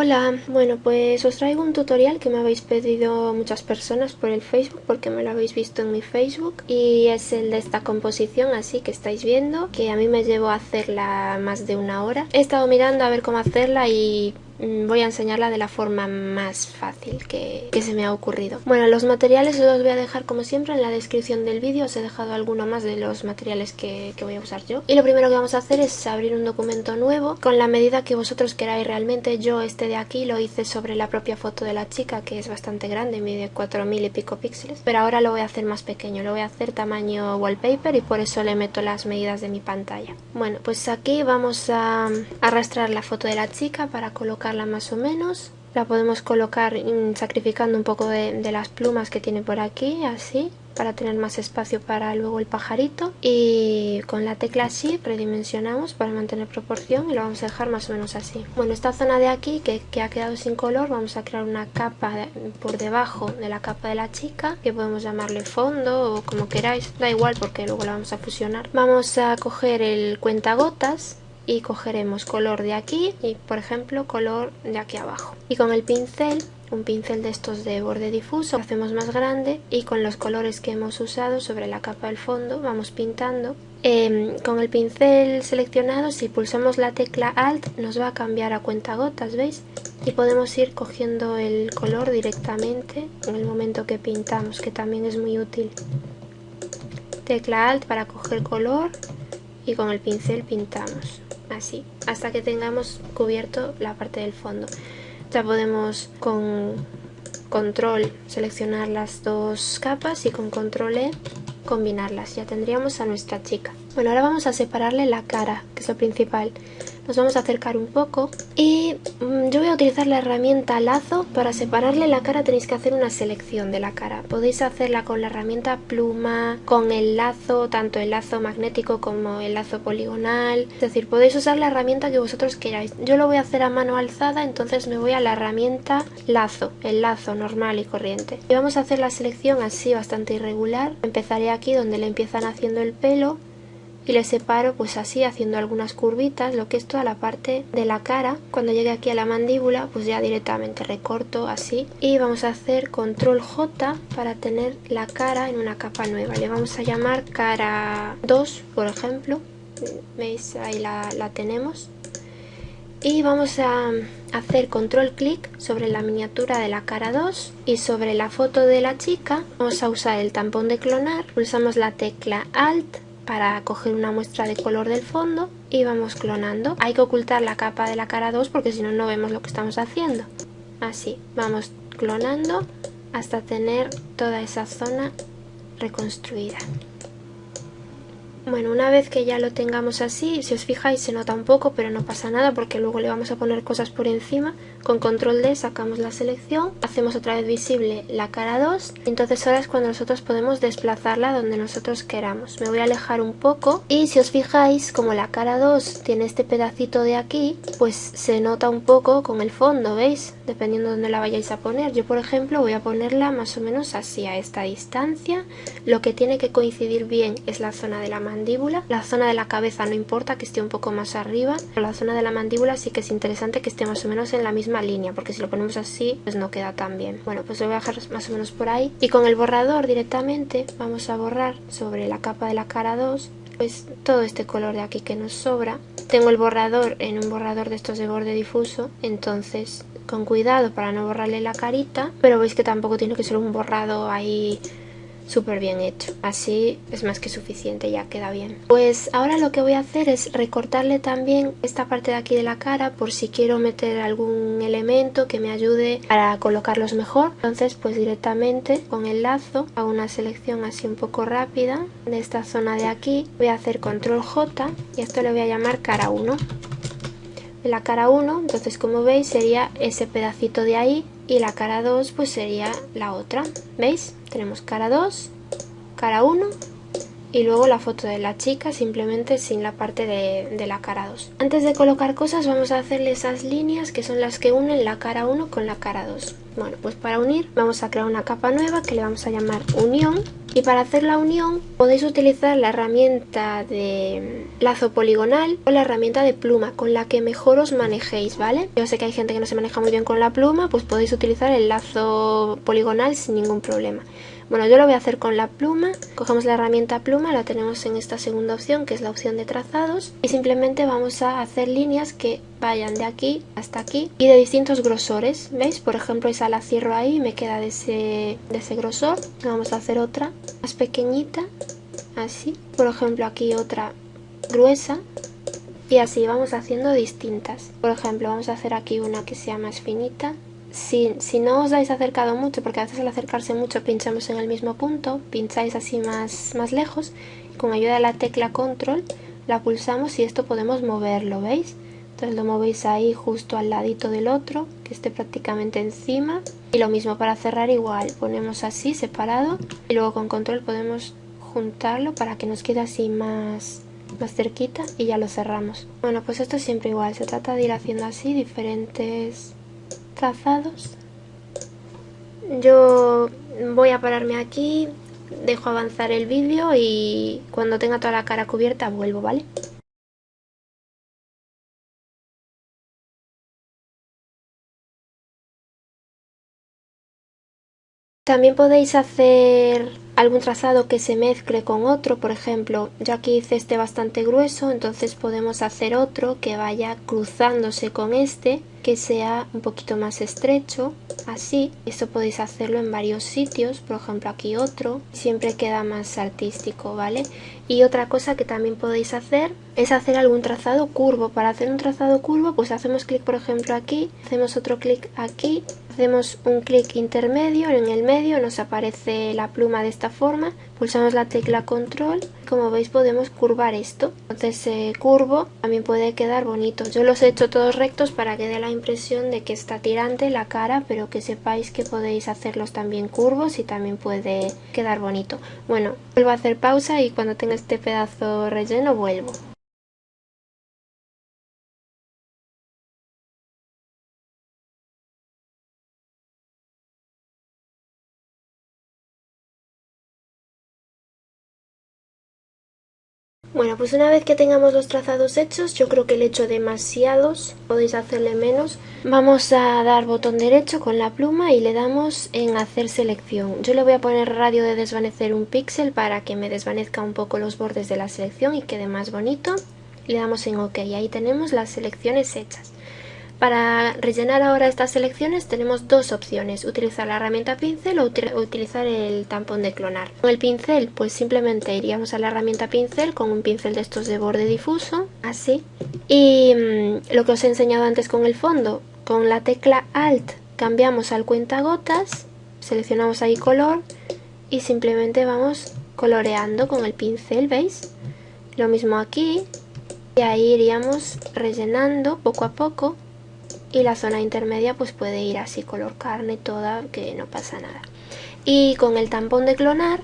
Hola, bueno, pues os traigo un tutorial que me habéis pedido muchas personas por el Facebook, porque me lo habéis visto en mi Facebook, y es el de esta composición así que estáis viendo, que a mí me llevó a hacerla más de una hora. He estado mirando a ver cómo hacerla y voy a enseñarla de la forma más fácil que se me ha ocurrido. Bueno, los materiales os los voy a dejar como siempre en la descripción del vídeo. Os he dejado alguno más de los materiales que voy a usar yo. Y lo primero que vamos a hacer es abrir un documento nuevo con la medida que vosotros queráis realmente. Yo este de aquí lo hice sobre la propia foto de la chica, que es bastante grande, mide 4000 y pico píxeles, pero ahora lo voy a hacer más pequeño, lo voy a hacer tamaño wallpaper y por eso le meto las medidas de mi pantalla. Bueno, pues aquí vamos a arrastrar la foto de la chica para colocarla más o menos. La podemos colocar sacrificando un poco de las plumas que tiene por aquí, así, para tener más espacio para luego el pajarito, y con la tecla Shift redimensionamos para mantener proporción y lo vamos a dejar más o menos así. Bueno, esta zona de aquí que ha quedado sin color, vamos a crear una capa por debajo de la capa de la chica, que podemos llamarle fondo o como queráis, da igual porque luego la vamos a fusionar. Vamos a coger el cuentagotas y cogeremos color de aquí y por ejemplo color de aquí abajo, y con el pincel, un pincel de estos de borde difuso, lo hacemos más grande y con los colores que hemos usado sobre la capa del fondo vamos pintando. Con el pincel seleccionado, si pulsamos la tecla Alt nos va a cambiar a cuentagotas, ¿veis? Y podemos ir cogiendo el color directamente en el momento que pintamos, que también es muy útil. Tecla Alt para coger color y con el pincel pintamos así hasta que tengamos cubierto la parte del fondo. Ya podemos con control seleccionar las dos capas y con control E combinarlas. Ya tendríamos a nuestra chica. Bueno, ahora vamos a separarle la cara, que es lo principal. Nos vamos a acercar un poco y yo voy a utilizar la herramienta lazo. Para separarle la cara tenéis que hacer una selección de la cara. Podéis hacerla con la herramienta pluma, con el lazo, tanto el lazo magnético como el lazo poligonal. Es decir, podéis usar la herramienta que vosotros queráis. Yo lo voy a hacer a mano alzada, entonces me voy a la herramienta lazo, el lazo normal y corriente. Y vamos a hacer la selección así bastante irregular. Empezaré aquí donde le empiezan haciendo el pelo y le separo pues así, haciendo algunas curvitas, lo que es toda la parte de la cara. Cuando llegue aquí a la mandíbula pues ya directamente recorto así, y vamos a hacer control J para tener la cara en una capa nueva. Le vamos a llamar cara 2 por ejemplo, veis ahí la tenemos, y vamos a hacer control clic sobre la miniatura de la cara 2 y sobre la foto de la chica vamos a usar el tampón de clonar, pulsamos la tecla Alt para coger una muestra de color del fondo y vamos clonando. Hay que ocultar la capa de la cara 2 porque si no, no vemos lo que estamos haciendo. Así, vamos clonando hasta tener toda esa zona reconstruida. Bueno, una vez que ya lo tengamos así, si os fijáis se nota un poco, pero no pasa nada porque luego le vamos a poner cosas por encima. Con control D sacamos la selección, hacemos otra vez visible la cara 2, entonces ahora es cuando nosotros podemos desplazarla donde nosotros queramos. Me voy a alejar un poco y si os fijáis, como la cara 2 tiene este pedacito de aquí, pues se nota un poco con el fondo, ¿veis? Dependiendo de dónde la vayáis a poner. Yo por ejemplo voy a ponerla más o menos así, a esta distancia. Lo que tiene que coincidir bien es la zona de la mandíbula. La zona de la cabeza no importa que esté un poco más arriba, pero la zona de la mandíbula sí que es interesante que esté más o menos en la misma línea, porque si lo ponemos así pues no queda tan bien. Bueno, pues lo voy a dejar más o menos por ahí y con el borrador directamente vamos a borrar sobre la capa de la cara 2 pues todo este color de aquí que nos sobra. Tengo el borrador en un borrador de estos de borde difuso, entonces con cuidado para no borrarle la carita, pero veis que tampoco tiene que ser un borrado ahí súper bien hecho, así es más que suficiente, ya queda bien. Pues ahora lo que voy a hacer es recortarle también esta parte de aquí de la cara por si quiero meter algún elemento que me ayude para colocarlos mejor. Entonces pues directamente con el lazo hago una selección así un poco rápida de esta zona de aquí, voy a hacer control J y esto le voy a llamar cara 1. La cara 1, entonces como veis sería ese pedacito de ahí y la cara 2 pues sería la otra, ¿veis? Tenemos cara 2, cara 1 y luego la foto de la chica simplemente sin la parte de la cara 2. Antes de colocar cosas vamos a hacerle esas líneas que son las que unen la cara 1 con la cara 2. Bueno, pues para unir vamos a crear una capa nueva que le vamos a llamar unión Y para hacer la unión podéis utilizar la herramienta de lazo poligonal o la herramienta de pluma, con la que mejor os manejéis, ¿vale? Yo sé que hay gente que no se maneja muy bien con la pluma, pues podéis utilizar el lazo poligonal sin ningún problema. Bueno, yo lo voy a hacer con la pluma. Cogemos la herramienta pluma, la tenemos en esta segunda opción, que es la opción de trazados, y simplemente vamos a hacer líneas que vayan de aquí hasta aquí y de distintos grosores, ¿veis? Por ejemplo, esa la cierro ahí y me queda de ese grosor. Vamos a hacer otra más pequeñita, así. Por ejemplo, aquí otra gruesa. Y así vamos haciendo distintas. Por ejemplo, vamos a hacer aquí una que sea más finita. Si no os dais acercado mucho, porque a veces al acercarse mucho pinchamos en el mismo punto, pincháis así más lejos, y con ayuda de la tecla control la pulsamos y esto podemos moverlo, ¿veis? Entonces lo movéis ahí justo al ladito del otro, que esté prácticamente encima. Y lo mismo para cerrar, igual, ponemos así separado y luego con control podemos juntarlo para que nos quede así más cerquita y ya lo cerramos. Bueno, pues esto es siempre igual, se trata de ir haciendo así diferentes trazados. Yo voy a pararme aquí, dejo avanzar el vídeo y cuando tenga toda la cara cubierta vuelvo, ¿vale? También podéis hacer algún trazado que se mezcle con otro, por ejemplo, yo aquí hice este bastante grueso, entonces podemos hacer otro que vaya cruzándose con este, que sea un poquito más estrecho, así. Esto podéis hacerlo en varios sitios, por ejemplo aquí otro, siempre queda más artístico, ¿vale? Y otra cosa que también podéis hacer es hacer algún trazado curvo. Para hacer un trazado curvo, pues hacemos clic, por ejemplo aquí, hacemos otro clic aquí, hacemos un clic intermedio, en el medio nos aparece la pluma de esta forma, pulsamos la tecla control, como veis podemos curvar esto, entonces curvo también puede quedar bonito. Yo los he hecho todos rectos para que dé la impresión de que está tirante la cara, pero que sepáis que podéis hacerlos también curvos y también puede quedar bonito. Bueno, vuelvo a hacer pausa y cuando tenga este pedazo relleno vuelvo. Bueno, pues una vez que tengamos los trazados hechos, yo creo que le he hecho demasiados, podéis hacerle menos. Vamos a dar botón derecho con la pluma y le damos en hacer selección. Yo le voy a poner radio de desvanecer 1 píxel para que me desvanezca un poco los bordes de la selección y quede más bonito. Le damos en OK y ahí tenemos las selecciones hechas. Para rellenar ahora estas selecciones tenemos dos opciones, utilizar la herramienta pincel o utilizar el tampón de clonar. Con el pincel pues simplemente iríamos a la herramienta pincel con un pincel de estos de borde difuso, así. Y lo que os he enseñado antes con el fondo, con la tecla Alt cambiamos al cuentagotas, seleccionamos ahí color y simplemente vamos coloreando con el pincel, ¿veis? Lo mismo aquí y ahí iríamos rellenando poco a poco. Y la zona intermedia pues puede ir así color carne toda, que no pasa nada. Y con el tampón de clonar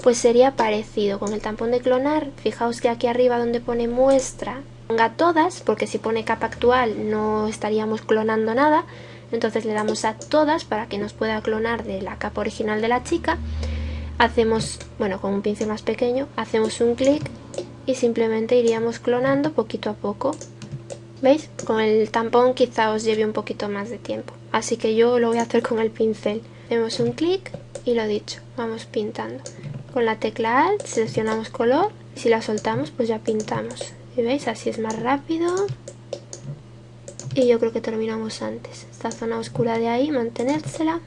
pues sería parecido. Con el tampón de clonar, fijaos que aquí arriba donde pone muestra, ponga todas, porque si pone capa actual no estaríamos clonando nada. Entonces le damos a todas para que nos pueda clonar de la capa original de la chica. Hacemos, bueno, con un pincel más pequeño, hacemos un clic y simplemente iríamos clonando poquito a poco. ¿Veis? Con el tampón quizá os lleve un poquito más de tiempo, así que yo lo voy a hacer con el pincel. Hacemos un clic y lo dicho, vamos pintando. Con la tecla Alt seleccionamos color y si la soltamos pues ya pintamos. ¿Y veis? Así es más rápido. Y yo creo que terminamos antes. Esta zona oscura de ahí, mantenérsela.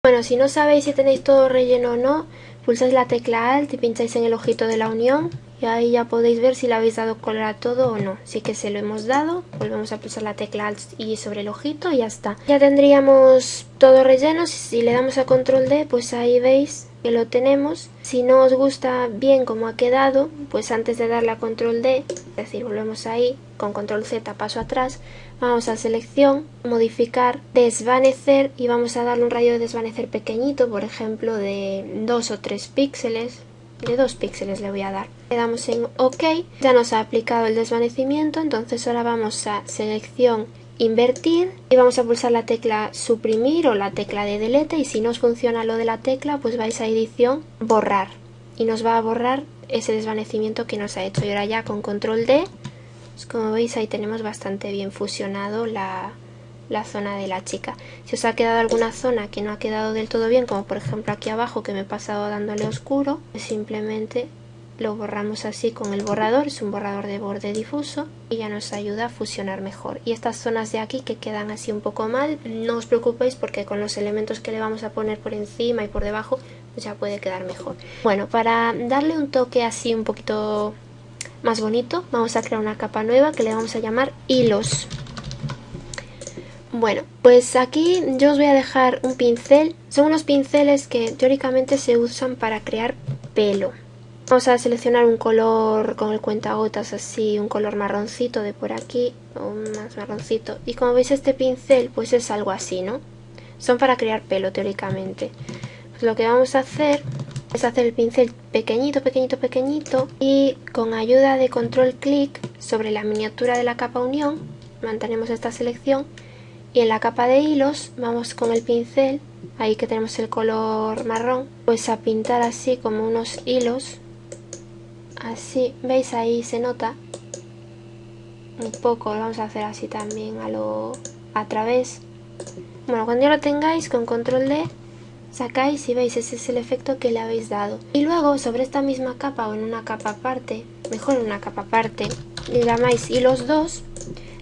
Bueno, si no sabéis si tenéis todo relleno o no, pulsáis la tecla Alt y pincháis en el ojito de la unión y ahí ya podéis ver si le habéis dado color a todo o no. Sí que se lo hemos dado, volvemos a pulsar la tecla Alt y sobre el ojito y ya está. Ya tendríamos todo relleno. Si le damos a control D, pues ahí veis que lo tenemos. Si no os gusta bien como ha quedado, pues antes de darle a control D, es decir, volvemos ahí, con control Z paso atrás, vamos a selección, modificar, desvanecer y vamos a darle un radio de desvanecer pequeñito, por ejemplo de 2 o 3 píxeles. De 2 píxeles le voy a dar. Le damos en OK, ya nos ha aplicado el desvanecimiento, entonces ahora vamos a selección invertir y vamos a pulsar la tecla suprimir o la tecla de delete, y si no os funciona lo de la tecla pues vais a edición, borrar, y nos va a borrar ese desvanecimiento que nos ha hecho. Y ahora ya con control D, pues como veis ahí tenemos bastante bien fusionado la zona de la chica. Si os ha quedado alguna zona que no ha quedado del todo bien, como por ejemplo aquí abajo que me he pasado dándole oscuro, pues simplemente lo borramos así con el borrador. Es un borrador de borde difuso y ya nos ayuda a fusionar mejor. Y estas zonas de aquí que quedan así un poco mal, no os preocupéis porque con los elementos que le vamos a poner por encima y por debajo pues ya puede quedar mejor. Bueno, para darle un toque así un poquito más bonito, vamos a crear una capa nueva que le vamos a llamar hilos. Bueno, pues aquí yo os voy a dejar un pincel. Son unos pinceles que teóricamente se usan para crear pelo. Vamos a seleccionar un color con el cuentagotas así, un color marroncito de por aquí, o más marroncito. Y como veis este pincel pues es algo así, ¿no? Son para crear pelo teóricamente. Pues lo que vamos a hacer es hacer el pincel pequeñito, pequeñito, pequeñito, y con ayuda de control clic sobre la miniatura de la capa unión, mantenemos esta selección. Y en la capa de hilos vamos con el pincel, ahí que tenemos el color marrón, pues a pintar así como unos hilos, así, ¿veis? Ahí se nota un poco, lo vamos a hacer así también a través. Bueno, cuando ya lo tengáis, con control D sacáis y veis, ese es el efecto que le habéis dado. Y luego sobre esta misma capa o en una capa aparte, mejor en una capa aparte, le llamáis hilos 2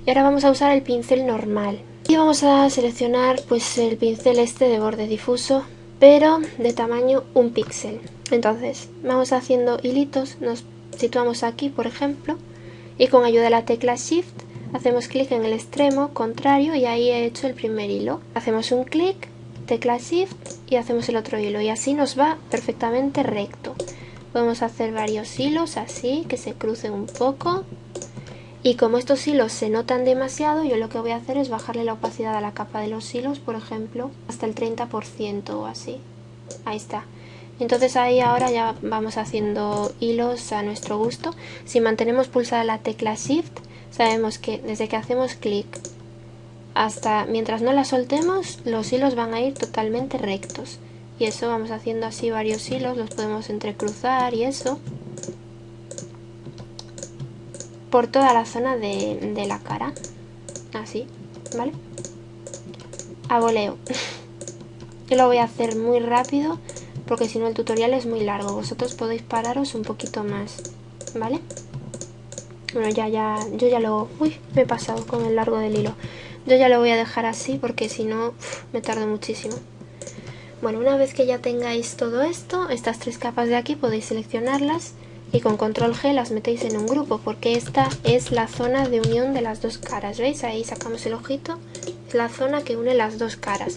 y ahora vamos a usar el pincel normal. Y vamos a seleccionar pues el pincel este de borde difuso, pero de tamaño 1 píxel. Entonces vamos haciendo hilitos, nos situamos aquí por ejemplo, y con ayuda de la tecla Shift hacemos clic en el extremo contrario y ahí he hecho el primer hilo. Hacemos un clic, tecla Shift y hacemos el otro hilo, y así nos va perfectamente recto. Podemos hacer varios hilos así, que se crucen un poco. Y como estos hilos se notan demasiado, yo lo que voy a hacer es bajarle la opacidad a la capa de los hilos, por ejemplo, hasta el 30% o así. Ahí está. Entonces ahí ahora ya vamos haciendo hilos a nuestro gusto. Si mantenemos pulsada la tecla Shift, sabemos que desde que hacemos clic hasta mientras no la soltemos, los hilos van a ir totalmente rectos. Y eso vamos haciendo así varios hilos, los podemos entrecruzar y eso, por toda la zona de la cara, así, ¿vale? A voleo. Yo lo voy a hacer muy rápido porque si no el tutorial es muy largo. Vosotros podéis pararos un poquito más, ¿vale? Bueno, yo ya lo... Uy, me he pasado con el largo del hilo. Yo ya lo voy a dejar así porque si no me tardo muchísimo. Bueno, una vez que ya tengáis todo esto, estas 3 capas de aquí podéis seleccionarlas y con control G las metéis en un grupo, porque esta es la zona de unión de las dos caras. ¿Veis? Ahí sacamos el ojito, es la zona que une las dos caras.